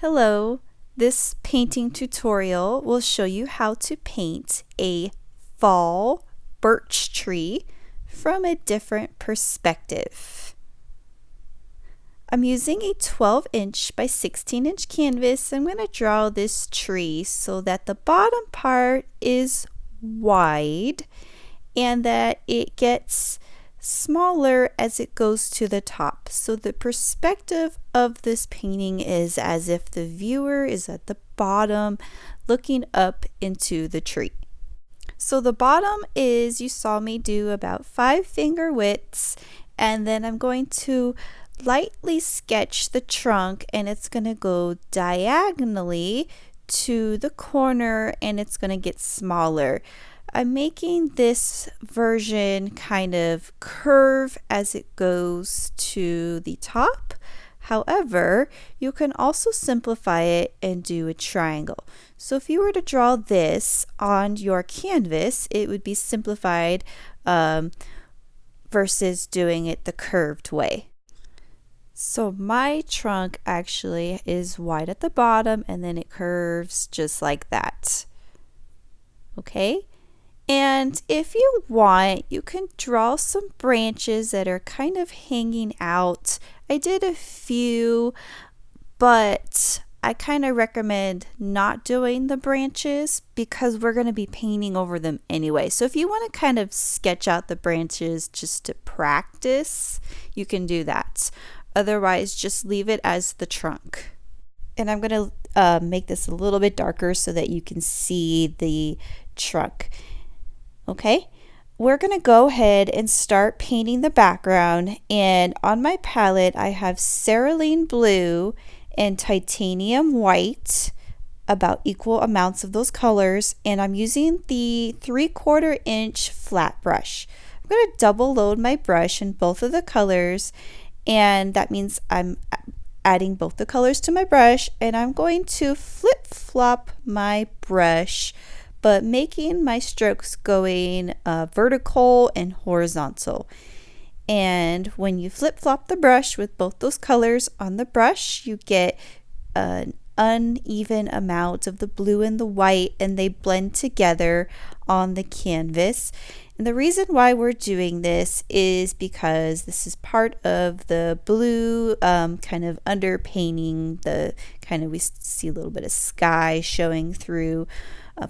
Hello, this painting tutorial will show you how to paint a fall birch tree from a different perspective. I'm using a 12-inch by 16-inch canvas. I'm going to draw this tree so that the bottom part is wide and that it gets smaller as it goes to the top. So the perspective of this painting is as if the viewer is at the bottom looking up into the tree. So the bottom is, you saw me do about 5 finger widths, and then I'm going to lightly sketch the trunk, and it's going to go diagonally to the corner and it's going to get smaller. I'm making this version kind of curve as it goes to the top. However, you can also simplify it and do a triangle. So if you were to draw this on your canvas, it would be simplified versus doing it the curved way. So my trunk actually is wide at the bottom and then it curves just like that. Okay? And if you want, you can draw some branches that are kind of hanging out. I did a few, but I kind of recommend not doing the branches because we're going to be painting over them anyway. So if you want to kind of sketch out the branches just to practice, you can do that. Otherwise, just leave it as the trunk. And I'm going to make this a little bit darker so that you can see the trunk. Okay, we're going to go ahead and start painting the background, and on my palette I have cerulean blue and titanium white, about equal amounts of those colors, and I'm using the 3/4 inch flat brush. I'm going to double load my brush in both of the colors, and that means I'm adding both the colors to my brush, and I'm going to flip-flop my brush, but making my strokes going vertical and horizontal. And when you flip-flop the brush with both those colors on the brush, you get an uneven amount of the blue and the white, and they blend together on the canvas. And the reason why we're doing this is because this is part of the blue kind of underpainting, the kind of, we see a little bit of sky showing through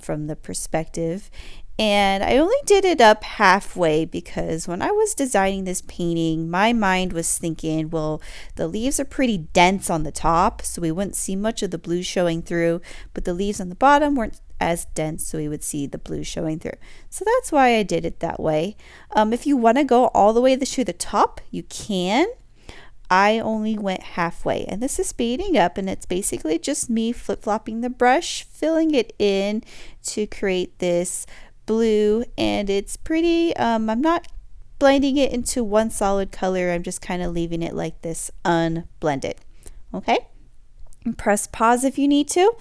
from the perspective. And I only did it up halfway because when I was designing this painting, my mind was thinking, well, the leaves are pretty dense on the top, so we wouldn't see much of the blue showing through, but the leaves on the bottom weren't as dense, so we would see the blue showing through. So that's why I did it that way. If you want to go all the way to the top, you can. I only went halfway, and this is speeding up, and it's basically just me flip-flopping the brush, filling it in to create this blue, and it's pretty, I'm not blending it into one solid color, I'm just kind of leaving it like this unblended. Okay, and press pause if you need to,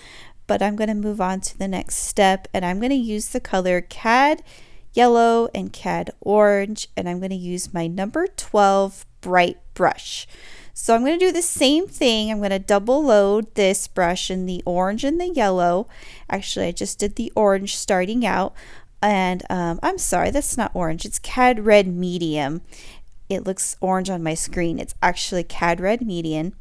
but I'm going to move on to the next step, and I'm going to use the color Cad Yellow and Cad Orange, and I'm going to use my number 12 bright brush. So I'm going to do the same thing. I'm going to double load this brush in the orange and the yellow. Actually, I just did the orange starting out, and I'm sorry, that's not orange, it's Cad Red Medium. It looks orange on my screen, it's actually Cad Red Medium,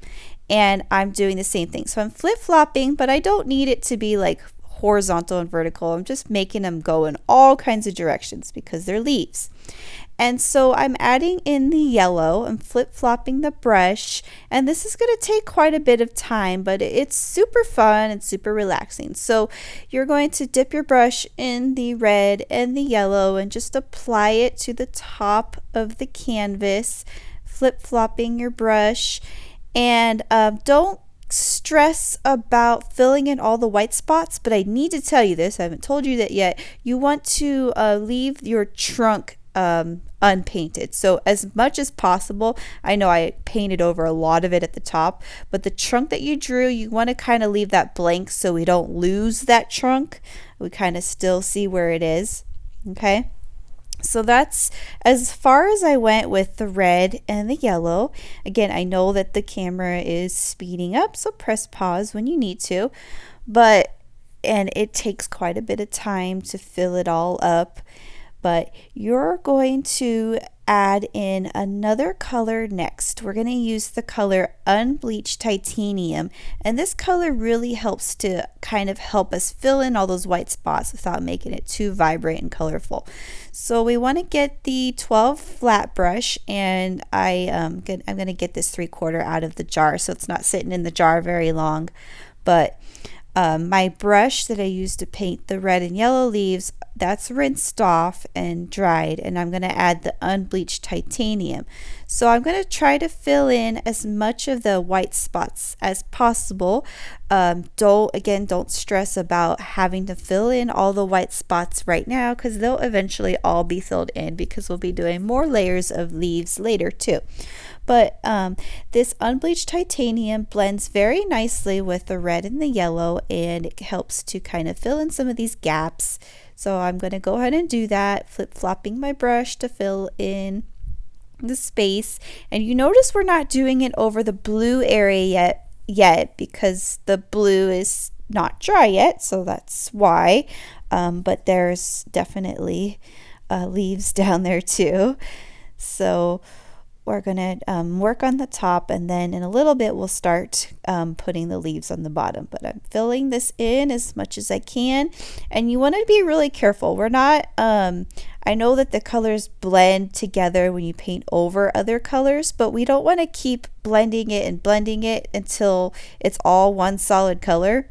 and I'm doing the same thing. So I'm flip-flopping, but I don't need it to be like horizontal and vertical. I'm just making them go in all kinds of directions because they're leaves. And so I'm adding in the yellow and flip-flopping the brush, and this is going to take quite a bit of time, but it's super fun and super relaxing. So you're going to dip your brush in the red and the yellow and just apply it to the top of the canvas, flip-flopping your brush, and don't stress about filling in all the white spots, but I need to tell you this, I haven't told you that yet. You want to leave your trunk unpainted. So as much as possible, I know I painted over a lot of it at the top, but the trunk that you drew, you want to kind of leave that blank so we don't lose that trunk. We kind of still see where it is. Okay, So that's as far as I went with the red and the yellow. Again, I know that the camera is speeding up, so press pause when you need to. And it takes quite a bit of time to fill it all up. But you're going to add in another color next. We're going to use the color Unbleached Titanium, and this color really helps to kind of help us fill in all those white spots without making it too vibrant and colorful. So we want to get the 12 flat brush, and I'm going to get this 3/4 out of the jar so it's not sitting in the jar very long. But my brush that I used to paint the red and yellow leaves, that's rinsed off and dried, and I'm going to add the Unbleached Titanium. So I'm going to try to fill in as much of the white spots as possible. Don't stress about having to fill in all the white spots right now, because they'll eventually all be filled in because we'll be doing more layers of leaves later too. But this Unbleached Titanium blends very nicely with the red and the yellow, and it helps to kind of fill in some of these gaps. So I'm going to go ahead and do that, flip-flopping my brush to fill in the space. And you notice we're not doing it over the blue area yet because the blue is not dry yet, so that's why. But there's definitely leaves down there too. So we're going to work on the top, and then in a little bit we'll start putting the leaves on the bottom. But I'm filling this in as much as I can, and you want to be really careful. We're not I know that the colors blend together when you paint over other colors, but we don't want to keep blending it until it's all one solid color.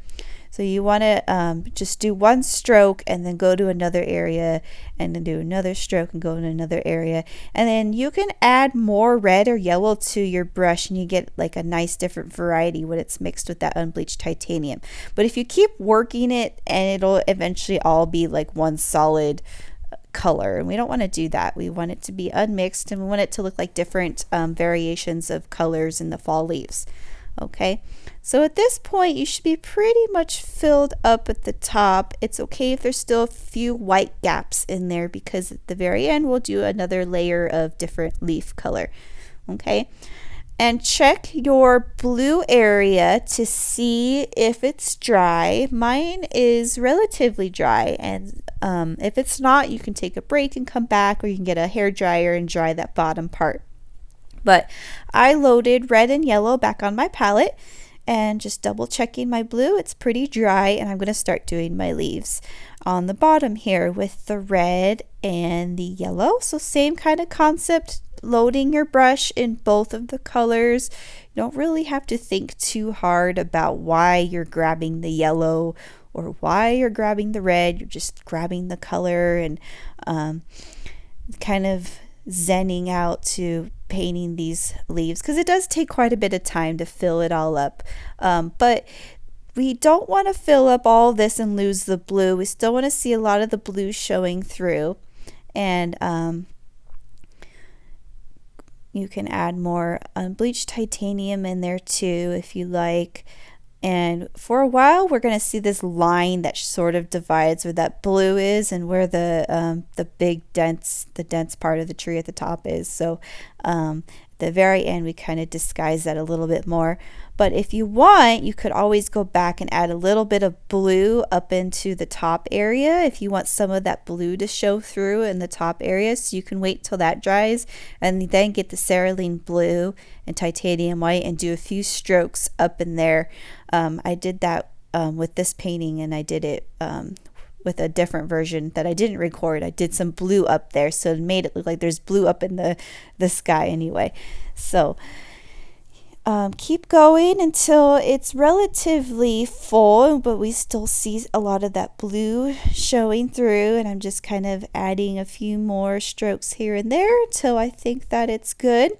So you want to just do one stroke and then go to another area, and then do another stroke and go to another area. And then you can add more red or yellow to your brush, and you get like a nice different variety when it's mixed with that Unbleached Titanium. But if you keep working it, and it'll eventually all be like one solid color, and we don't want to do that. We want it to be unmixed, and we want it to look like different variations of colors in the fall leaves. Okay, so at this point you should be pretty much filled up at the top. It's okay if there's still a few white gaps in there, because at the very end we'll do another layer of different leaf color. Okay, and check your blue area to see if it's dry. Mine is relatively dry, and if it's not, you can take a break and come back, or you can get a hair dryer and dry that bottom part. But I loaded red and yellow back on my palette, and just double checking my blue, it's pretty dry, and I'm going to start doing my leaves on the bottom here with the red and the yellow. So same kind of concept, loading your brush in both of the colors. You don't really have to think too hard about why you're grabbing the yellow or why you're grabbing the red. You're just grabbing the color and kind of zenning out to painting these leaves, because it does take quite a bit of time to fill it all up. But we don't want to fill up all this and lose the blue. We still want to see a lot of the blue showing through. And you can add more Unbleached Titanium in there too if you like. And for a while we're going to see this line that sort of divides where that blue is and where the dense part of the tree at the top is. So at the very end we kind of disguise that a little bit more. But if you want, you could always go back and add a little bit of blue up into the top area if you want some of that blue to show through in the top area. So you can wait till that dries and then get the Cerulean blue and titanium white and do a few strokes up in there. I did that with this painting, and I did it with a different version that I didn't record. I did some blue up there, so it made it look like there's blue up in the sky anyway. So keep going until it's relatively full, but we still see a lot of that blue showing through, and I'm just kind of adding a few more strokes here and there until I think that it's good.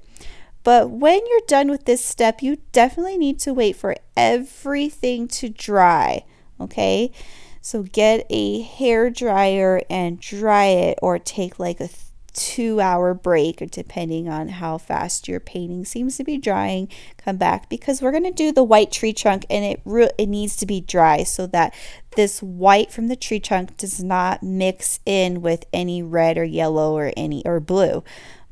But when you're done with this step, you definitely need to wait for everything to dry, okay? So get a hair dryer and dry it, or take like a 2-hour break, depending on how fast your painting seems to be drying. Come back, because we're going to do the white tree trunk, and it needs to be dry so that this white from the tree trunk does not mix in with any red or yellow or any or blue.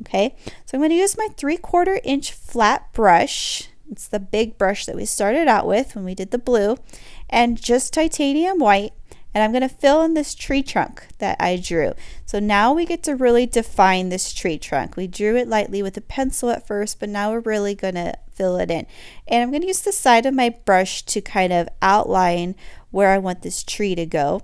Okay, so I'm going to use my 3/4 inch flat brush. It's the big brush that we started out with when we did the blue, and just titanium white. And I'm going to fill in this tree trunk that I drew. So now we get to really define this tree trunk. We drew it lightly with a pencil at first, but now we're really going to fill it in. And I'm going to use the side of my brush to kind of outline where I want this tree to go.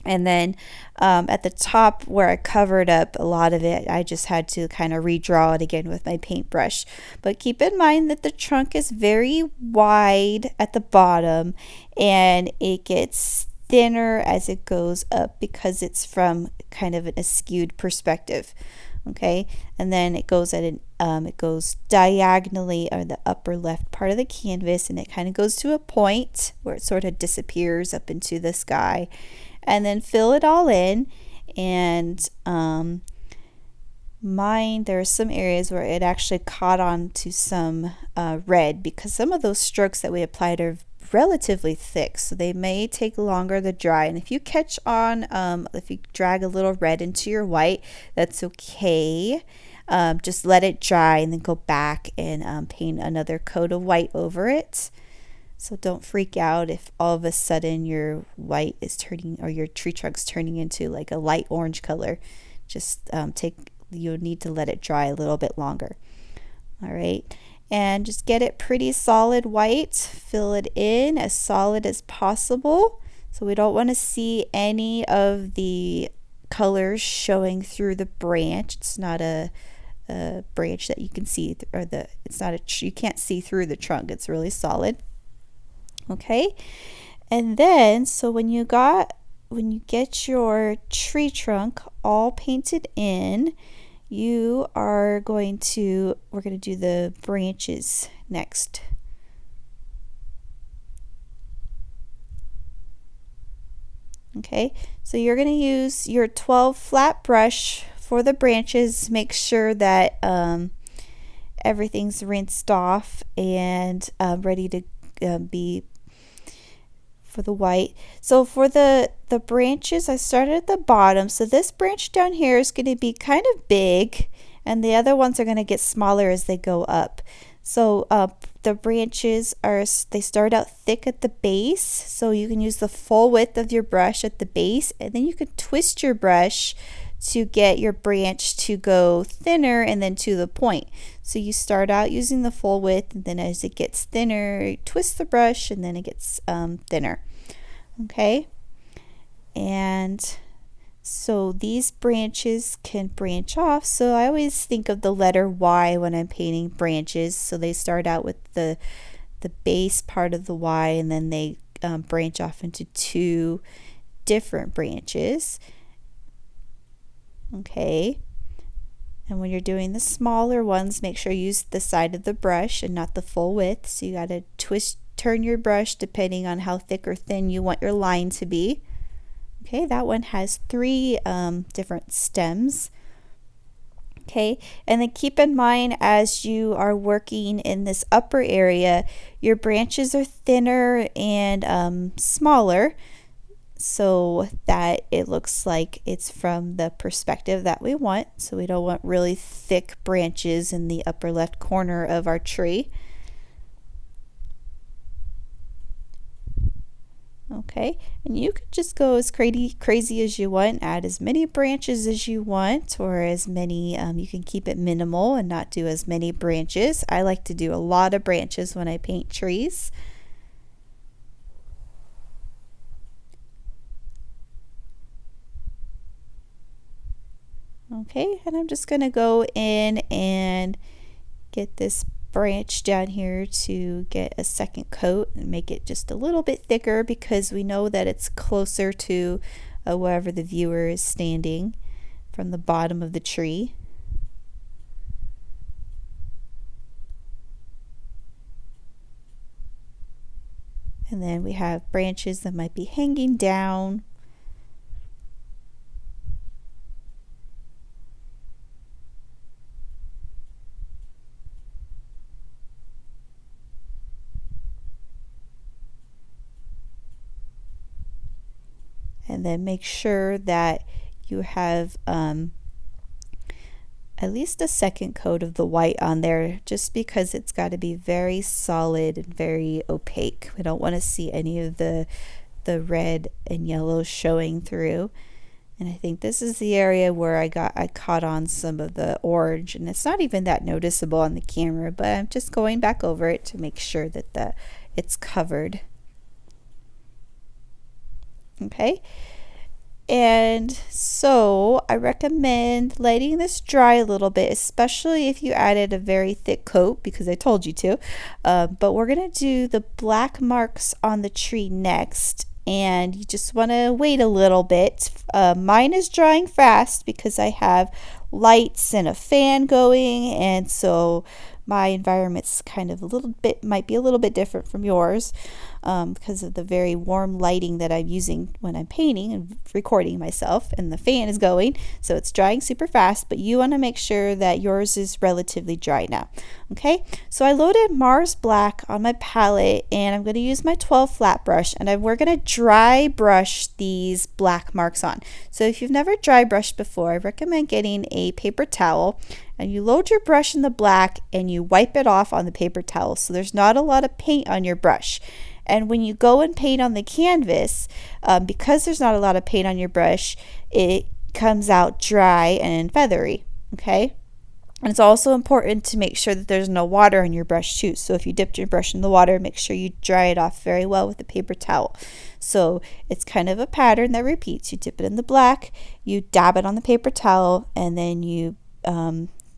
And then at the top where I covered up a lot of it, I just had to kind of redraw it again with my paintbrush. But keep in mind that the trunk is very wide at the bottom, and it gets thinner as it goes up because it's from kind of an askewed perspective. Okay, and then it goes at an it goes diagonally on the upper left part of the canvas, and it kind of goes to a point where it sort of disappears up into the sky. And then fill it all in. And there are some areas where it actually caught on to some red, because some of those strokes that we applied are relatively thick, so they may take longer to dry. And if you catch on, if you drag a little red into your white, that's okay. Just let it dry and then go back and paint another coat of white over it. So don't freak out if all of a sudden your white is turning, or your tree trunk's turning into like a light orange color. Just you'll need to let it dry a little bit longer. All right, and just get it pretty solid white. Fill it in as solid as possible. So we don't want to see any of the colors showing through the branch. It's not a branch that you can see, or it's not you can't see through the trunk. It's really solid. Okay, and then so when you get your tree trunk all painted in, we're going to do the branches next. Okay, so you're going to use your 12 flat brush for the branches. Make sure that everything's rinsed off and ready to be for the white. So for the branches, I started at the bottom. So this branch down here is going to be kind of big, and the other ones are going to get smaller as they go up. So the branches they start out thick at the base, so you can use the full width of your brush at the base, and then you can twist your brush to get your branch to go thinner and then to the point. So you start out using the full width, and then as it gets thinner, you twist the brush, and then it gets thinner. Okay, and so these branches can branch off. So I always think of the letter Y when I'm painting branches. So they start out with the base part of the Y, and then they branch off into two different branches. Okay, and when you're doing the smaller ones, make sure you use the side of the brush and not the full width. So you got to turn your brush depending on how thick or thin you want your line to be. Okay, that one has 3 different stems. Okay, and then keep in mind, as you are working in this upper area, your branches are thinner and smaller, so that it looks like it's from the perspective that we want. So we don't want really thick branches in the upper left corner of our tree. Okay, and you could just go as crazy as you want, add as many branches as you want, or as many, you can keep it minimal and not do as many branches. I like to do a lot of branches when I paint trees. Okay, and I'm just going to go in and get this branch down here to get a second coat and make it just a little bit thicker, because we know that it's closer to wherever the viewer is standing from the bottom of the tree. And then we have branches that might be hanging down. and then make sure that you have at least a second coat of the white on there, just because it's got to be very solid and very opaque. We don't want to see any of the red and yellow showing through. And I think this is the area where I caught on some of the orange, and it's not even that noticeable on the camera, but I'm just going back over it to make sure that it's covered. Okay. And so I recommend letting this dry a little bit, especially if you added a very thick coat, because I told you to. But we're going to do the black marks on the tree next, and you just want to wait a little bit. Mine is drying fast because I have lights and a fan going, and so my environment's kind of might be a little bit different from yours, because of the very warm lighting that I'm using when I'm painting and recording myself, and the fan is going, so it's drying super fast, but you want to make sure that yours is relatively dry now. Okay, so I loaded Mars Black on my palette, and I'm going to use my 12 flat brush, and we're going to dry brush these black marks on. So if you've never dry brushed before, I recommend getting a paper towel, and you load your brush in the black and you wipe it off on the paper towel so there's not a lot of paint on your brush. And when you go and paint on the canvas, because there's not a lot of paint on your brush, it comes out dry and feathery. Okay, and it's also important to make sure that there's no water on your brush too. So if you dipped your brush in the water, make sure you dry it off very well with a paper towel. So it's kind of a pattern that repeats. You dip it in the black, you dab it on the paper towel, and then you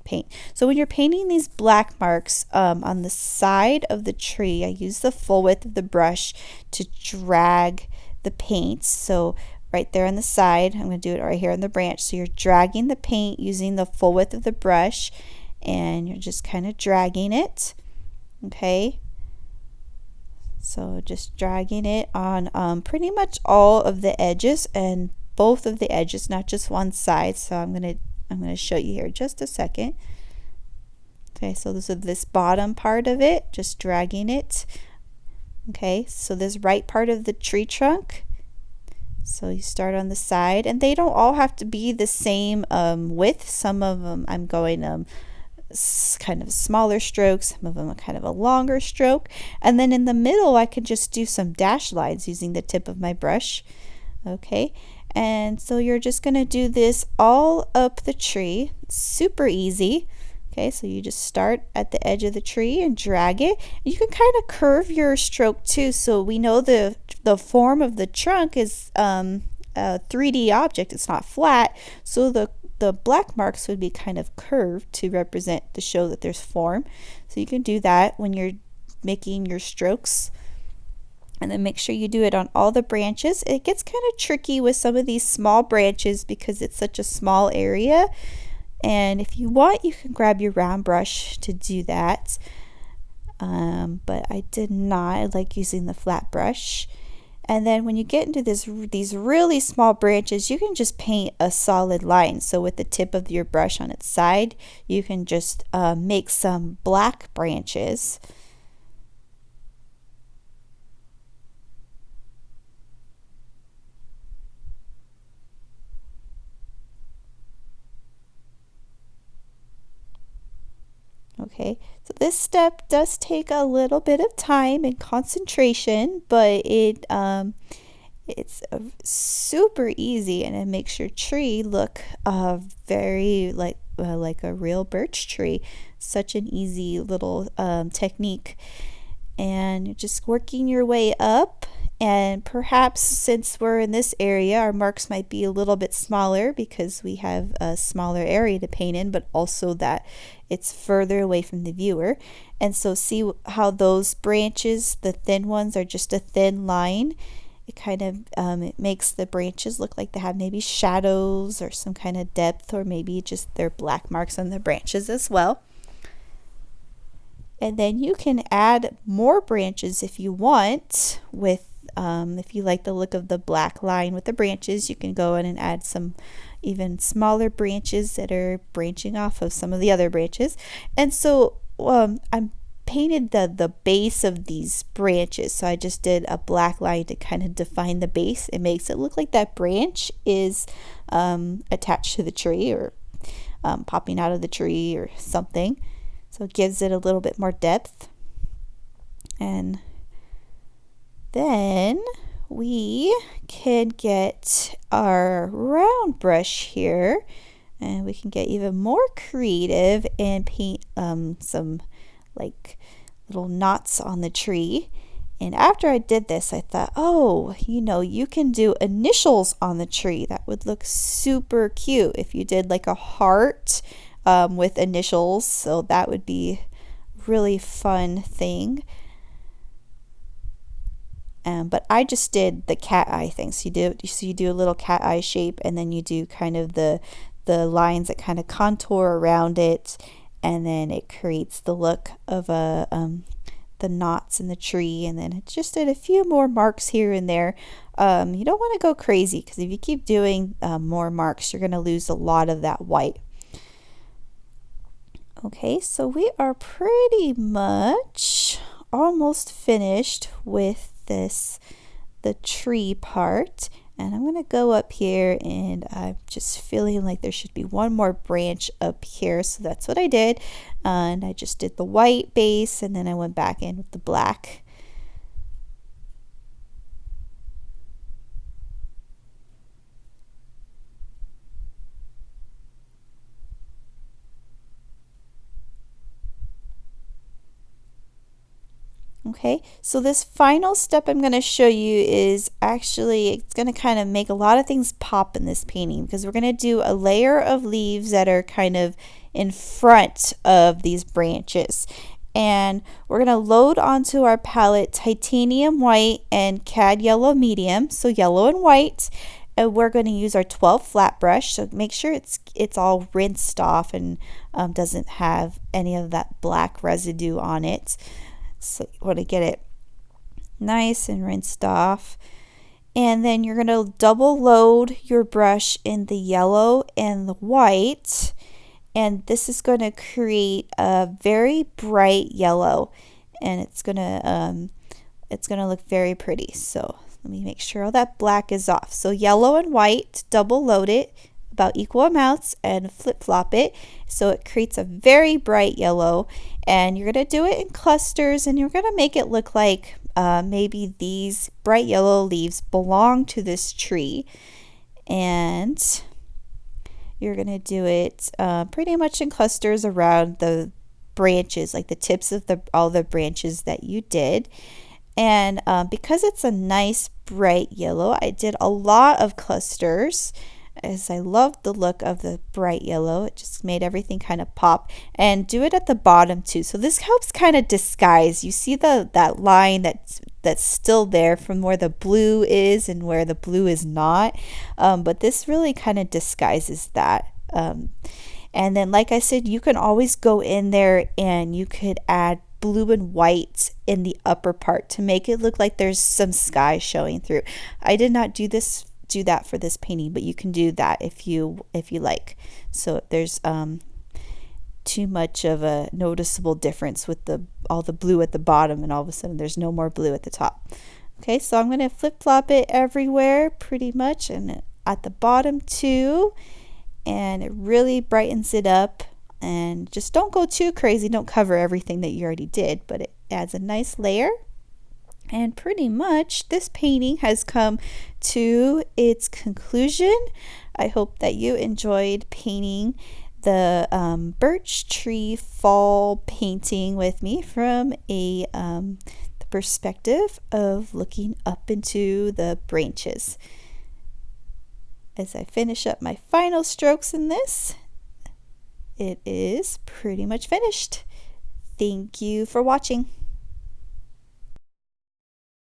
paint. So when you're painting these black marks on the side of the tree, I use the full width of the brush to drag the paint. So right there on the side, I'm going to do it right here on the branch. So you're dragging the paint using the full width of the brush, and you're just kind of dragging it. Okay, so just dragging it on pretty much all of the edges, and both of the edges, not just one side. So I'm going to show you here just a second. Okay, so this bottom part of it, just dragging it. Okay, so this right part of the tree trunk, so you start on the side, and they don't all have to be the same width. Some of them I'm going kind of smaller strokes, some of them are kind of a longer stroke, and then in the middle I can just do some dash lines using the tip of my brush. Okay, and so you're just going to do this all up the tree. Super easy. Okay, so you just start at the edge of the tree and drag it. You can kind of curve your stroke too, so we know the form of the trunk is a 3D object. It's not flat, so the black marks would be kind of curved to show that there's form. So you can do that when you're making your strokes. And then make sure you do it on all the branches. It gets kind of tricky with some of these small branches because it's such a small area. And if you want, you can grab your round brush to do that. But I did not. I like using the flat brush. And then when you get into these really small branches, you can just paint a solid line. So with the tip of your brush on its side, you can just make some black branches. Okay, so this step does take a little bit of time and concentration, but it's super easy, and it makes your tree look very like a real birch tree. Such an easy little technique, and you're just working your way up. And perhaps since we're in this area, our marks might be a little bit smaller because we have a smaller area to paint in, but also that it's further away from the viewer. And so see how those branches, the thin ones, are just a thin line. It kind of it makes the branches look like they have maybe shadows or some kind of depth, or maybe just they're black marks on the branches as well. And then you can add more branches if you want with if you like the look of the black line with the branches, you can go in and add some even smaller branches that are branching off of some of the other branches. And so I'm painted the base of these branches. So I just did a black line to kind of define the base. It makes it look like that branch is attached to the tree, or popping out of the tree or something. So it gives it a little bit more depth. And then we can get our round brush here, and we can get even more creative and paint some like little knots on the tree. And after I did this, I thought, oh, you can do initials on the tree. That would look super cute if you did like a heart with initials. So that would be a really fun thing. But I just did the cat eye thing. So you do a little cat eye shape, and then you do kind of the lines that kind of contour around it, and then it creates the look of the knots in the tree. And then it just did a few more marks here and there. You don't want to go crazy, because if you keep doing more marks, you're going to lose a lot of that white. Okay, so we are pretty much almost finished with the tree part, and I'm going to go up here, and I'm just feeling like there should be one more branch up here, so that's what I did. And I just did the white base, and then I went back in with the black. Okay, so this final step I'm going to show you is actually, it's going to kind of make a lot of things pop in this painting, because we're going to do a layer of leaves that are kind of in front of these branches. And we're going to load onto our palette titanium white and cad yellow medium, so yellow and white. And we're going to use our 12 flat brush, so make sure it's all rinsed off and doesn't have any of that black residue on it. So you want to get it nice and rinsed off. And then you're going to double load your brush in the yellow and the white. And this is going to create a very bright yellow. And it's going to look very pretty. So let me make sure all that black is off. So yellow and white, double load it about equal amounts and flip-flop it, so it creates a very bright yellow. And you're going to do it in clusters, and you're going to make it look like maybe these bright yellow leaves belong to this tree. And you're going to do it pretty much in clusters around the branches, like the tips of all the branches that you did. And because it's a nice bright yellow, I did a lot of clusters, as I loved the look of the bright yellow. It just made everything kind of pop. And do it at the bottom too. So this helps kind of disguise. You see that line that's still there from where the blue is and where the blue is not. But this really kind of disguises that. And then, like I said, you can always go in there and you could add blue and white in the upper part to make it look like there's some sky showing through. I did not do that for this painting, but you can do that if you like. So if there's too much of a noticeable difference with all the blue at the bottom, and all of a sudden there's no more blue at the top. Okay, so I'm going to flip-flop it everywhere pretty much, and at the bottom too, and it really brightens it up. And just don't go too crazy, don't cover everything that you already did, but it adds a nice layer. And pretty much this painting has come to its conclusion. I hope that you enjoyed painting the birch tree fall painting with me from the perspective of looking up into the branches. As I finish up my final strokes in this, it is pretty much finished. Thank you for watching.